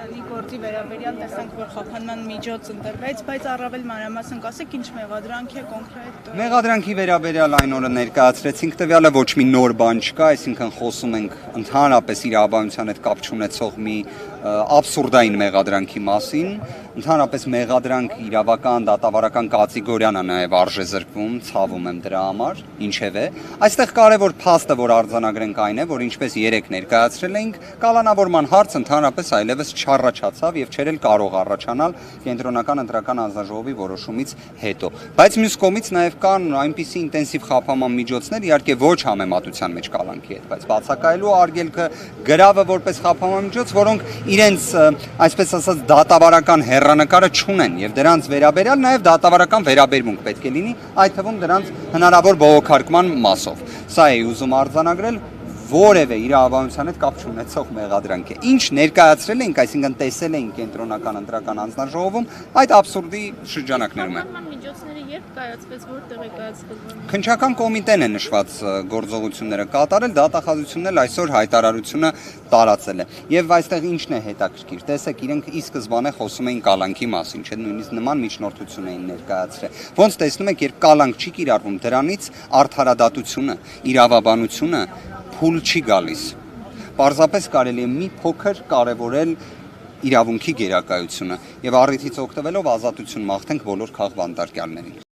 Սարգսյանի գործի վերաբերյալ տեսանք, որ խափանման միջոց ընտրվեց, բայց առավել մանրամասն կասեք, ինչ մեղադրանք է կոնկրետ։ Մեղադրանքի վերաբերյալ այն օրը ներկայացրեցինք տվյալը, ոչ մի նոր բան չկա, այսինքն խոսում ենք ընդհանրապես իրավաբանության հետ կապ չունեցող մի աբսուրդային մեղադրանքի մասին, ընդհանրապես մեղադրանք իրավական, դատավարական կատեգորիան է նաև արժեզրկվում, ցավում եմ դրա համար, ինչևէ, այստեղ կարևոր փաստը, որ արձանագրենք այն է, որ ինչպես երեք ներկայացրել էինք, կալանավորման հարց ընդհանրապես այլևս չառաջացավ եւ չէր էլ կարող առաջանալ կենտրոնական ընտրական հանձնաժողովի որոշումից հետո, բայց մյուս կողմից նաև կան այնպիսի ինտենսիվ խափանման միջոցներ, իհարկե ոչ համեմատության մեջ կալանքի հետ, բայց բացակայելու արգելքը, գրավը որպես խափանման միջոց, որոնք իրենց, այսպես ասած, դատավարական հեռանկարը չունեն եւ դրանց վերաբերյալ նաեւ դատավարական վերաբերմունք պետք է լինի, այդ թվում դրանց հնարավոր բողոքարկման մասով։ Սա է ուզում արձանագրել որևէ իրավաբանության հետ կապ չունեցող մեղադրանք է։ Ինչ ներկայացրել ենք, այսինքն տեսել ենք կենտրոնական ընտրական հանձնաժողովում, այդ աբսուրդի շրջանակներում է։ Միջոցները երբ կայացվեց, որտեղ է կայացվել։ Քննչական կոմիտեն է նշված գործողությունները կատարել, դատախազությունն էլ այսօր հայտարարությունը տարածել է։ Եվ այստեղ ինչն է հետաքրքիր։ Տեսեք, իրենք ի սկզբանե խոսում էին կալանքի մասին, չէ՞, նույնիսկ նման միջնորդություն էին ներկայացրել։ Ոնց տեսնում եք, երբ կալանք չի կիրառվում, դրանից արդարադատությունը, իրավաբանությունը փուլ չի գալիս։ Պարզապես կարելի է մի փոքր կարևորել իրավունքի գերակայությունը եւ առիթից օգտվելով ազատություն մաղթենք բոլոր քաղբանտարկյալներին։